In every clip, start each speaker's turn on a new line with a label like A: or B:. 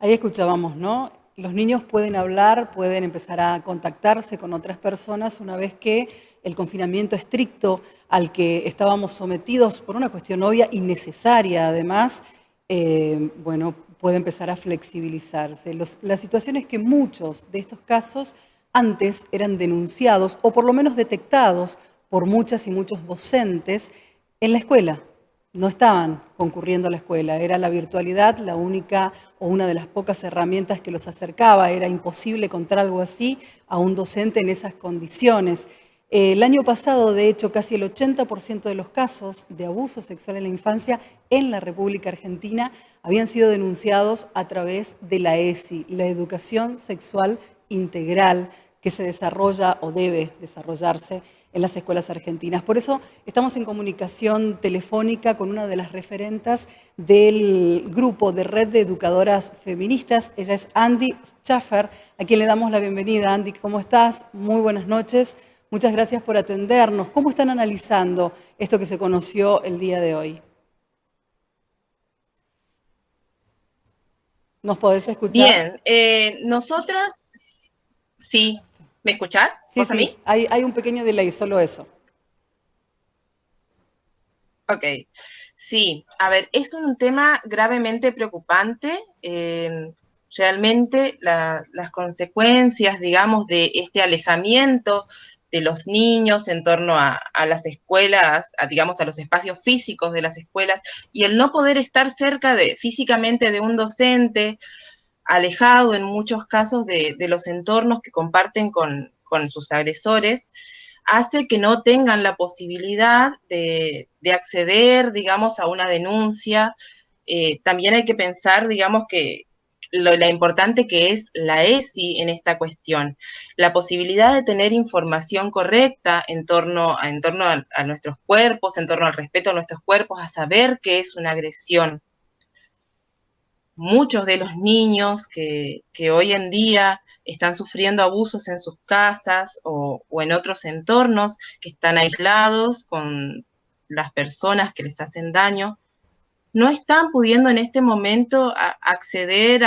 A: Ahí escuchábamos, ¿no? Los niños pueden hablar, pueden empezar a contactarse con otras personas una vez que el confinamiento estricto al que estábamos sometidos por una cuestión obvia y necesaria, además, bueno, puede empezar a flexibilizarse. La situación es que muchos de estos casos antes eran denunciados o por lo menos detectados por muchas y muchos docentes en la escuela. No estaban concurriendo a la escuela, era la virtualidad la única o una de las pocas herramientas que los acercaba. Era imposible contar algo así a un docente en esas condiciones. El año pasado, de hecho, casi el 80% de los casos de abuso sexual en la infancia en la República Argentina habían sido denunciados a través de la ESI, la Educación Sexual Integral, que se desarrolla o debe desarrollarse en las escuelas argentinas. Por eso estamos en comunicación telefónica con una de las referentas del grupo de Red de Educadoras Feministas. Ella es Andy Schaffer, a quien le damos la bienvenida. Andy, ¿cómo estás? Muy buenas noches. Muchas gracias por atendernos. ¿Cómo están analizando esto que se conoció el día de hoy? ¿Nos podés escuchar?
B: Bien, nosotras, sí, ¿me escuchás?
A: Sí,
B: ¿Vos a
A: sí,
B: mí?
A: hay un pequeño delay, solo eso.
B: Ok, sí, a ver, es un tema gravemente preocupante. Realmente las consecuencias, digamos, de este alejamiento de los niños en torno a las escuelas, digamos, a los espacios físicos de las escuelas, y el no poder estar cerca físicamente de un docente, alejado en muchos casos de los entornos que comparten con sus agresores, hace que no tengan la posibilidad de acceder, digamos, a una denuncia. También hay que pensar, digamos, que la importante que es la ESI en esta cuestión, la posibilidad de tener información correcta en torno a nuestros cuerpos, en torno al respeto a nuestros cuerpos, a saber qué es una agresión. Muchos de los niños que hoy en día están sufriendo abusos en sus casas o en otros entornos, que están aislados con las personas que les hacen daño, no están pudiendo en este momento acceder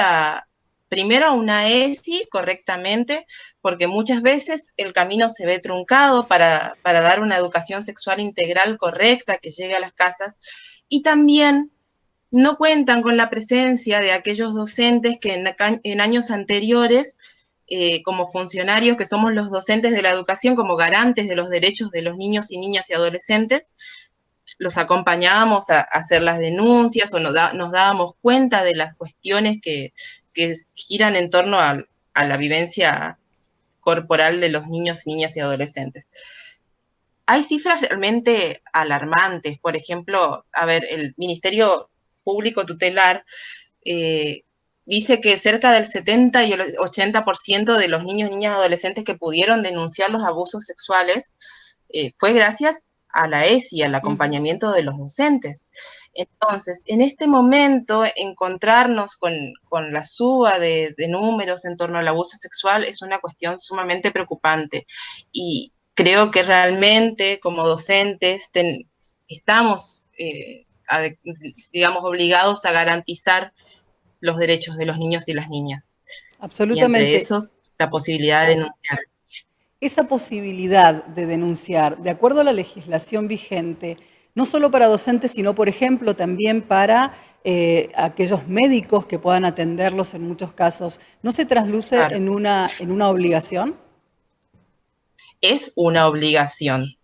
B: primero a una ESI correctamente, porque muchas veces el camino se ve truncado para dar una educación sexual integral correcta que llegue a las casas, y también no cuentan con la presencia de aquellos docentes que en años anteriores, como funcionarios que somos los docentes de la educación, como garantes de los derechos de los niños y niñas y adolescentes, los acompañábamos a hacer las denuncias o nos dábamos cuenta de las cuestiones que giran en torno a la vivencia corporal de los niños, niñas y adolescentes. Hay cifras realmente alarmantes. Por ejemplo, a ver, el Ministerio Público Tutelar eh, dice que cerca del 70 y el 80% de los niños, niñas y adolescentes que pudieron denunciar los abusos sexuales fue gracias a la ESI, al
A: Ujú.
B: acompañamiento de los docentes. Entonces, en este momento, encontrarnos con la suba de números en torno al abuso sexual es una cuestión sumamente preocupante. Y creo que realmente, como docentes, estamos, digamos, obligados a garantizar los derechos de los niños y las niñas. Y entre
A: Absolutamente.
B: esos, la posibilidad de denunciar.
A: Esa posibilidad de denunciar, de acuerdo a la legislación vigente, no solo para docentes, sino, por ejemplo, también para aquellos médicos que puedan atenderlos en muchos casos, ¿no se trasluce
B: Claro,
A: en una obligación?
B: es una obligación,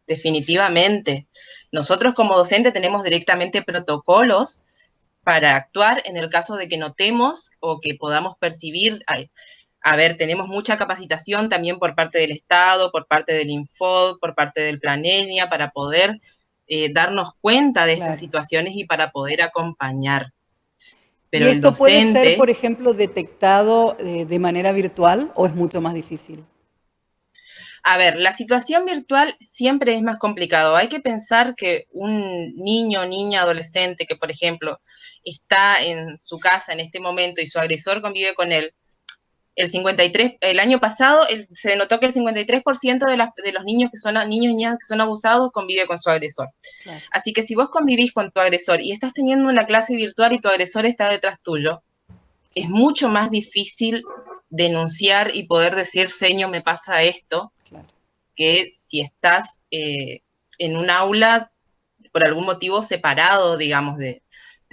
B: definitivamente. Nosotros como docentes tenemos directamente protocolos para actuar en el caso de que notemos o que podamos percibir. A ver, tenemos mucha capacitación también por parte del Estado, por parte del Infod, por parte del Planenia, para poder darnos cuenta de estas
A: Claro.
B: situaciones y para poder acompañar.
A: ¿Y
B: Pero el
A: esto puede ser, por
B: docente,
A: ejemplo, detectado de manera virtual o es mucho más difícil?
B: a ver, la situación virtual siempre es más complicado. Hay que pensar que un niño, niña, adolescente que, por ejemplo, está en su casa en este momento y su agresor convive con él, el año pasado se notó que el 53% de los niños que son niños y niñas que son abusados convive con su agresor.
A: Claro.
B: Así que si vos convivís con tu agresor y estás teniendo una clase virtual y tu agresor está detrás tuyo, es mucho más difícil denunciar y poder decir, señor, me pasa esto,
A: Claro.
B: que si estás en un aula por algún motivo separado, digamos, de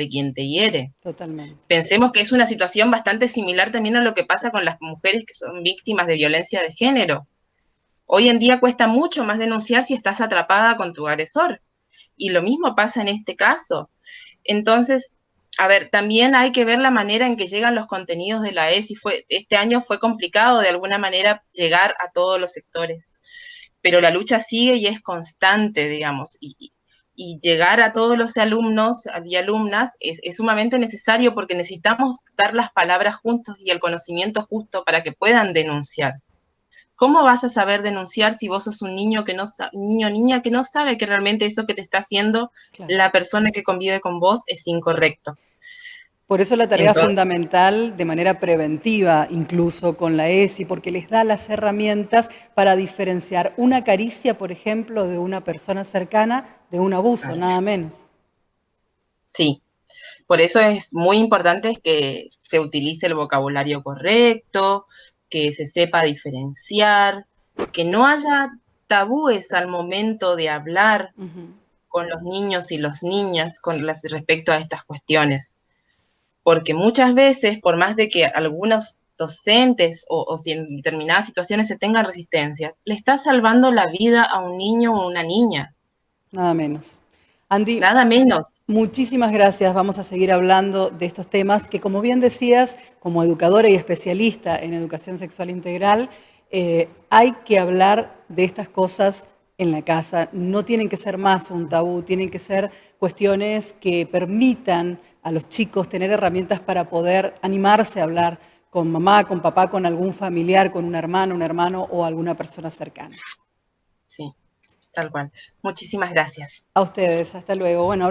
B: quien te hiere.
A: Totalmente.
B: Pensemos que es una situación bastante similar también a lo que pasa con las mujeres que son víctimas de violencia de género. Hoy en día cuesta mucho más denunciar si estás atrapada con tu agresor. Y lo mismo pasa en este caso. Entonces, a ver, también hay que ver la manera en que llegan los contenidos de la ESI. Este año fue complicado de alguna manera llegar a todos los sectores, pero la lucha sigue y es constante, digamos, y llegar a todos los alumnos y alumnas es sumamente necesario porque necesitamos dar las palabras juntos y el conocimiento justo para que puedan denunciar. ¿Cómo vas a saber denunciar si vos sos un niño que no niño o niña que no sabe que realmente eso que te está haciendo
A: Claro.
B: la persona que convive con vos es incorrecto?
A: Por eso la tarea
B: Entonces,
A: fundamental de manera preventiva, incluso con la ESI, porque les da las herramientas para diferenciar una caricia, por ejemplo, de una persona cercana de un abuso, nada menos.
B: sí, por eso es muy importante que se utilice el vocabulario correcto, que se sepa diferenciar, que no haya tabúes al momento de hablar con los niños y las niñas respecto a estas cuestiones. Porque muchas veces, por más de que algunos docentes o si en determinadas situaciones se tengan resistencias, le está salvando la vida a un niño o una niña.
A: Nada menos. Andy,
B: Nada menos.
A: muchísimas gracias. Vamos a seguir hablando de estos temas que, como bien decías, como educadora y especialista en educación sexual integral, hay que hablar de estas cosas en la casa. No tienen que ser más un tabú, tienen que ser cuestiones que permitan a los chicos tener herramientas para poder animarse a hablar con mamá, con papá, con algún familiar, con un hermano o alguna persona cercana.
B: Sí, tal cual. Muchísimas gracias.
A: A ustedes, hasta luego. Bueno,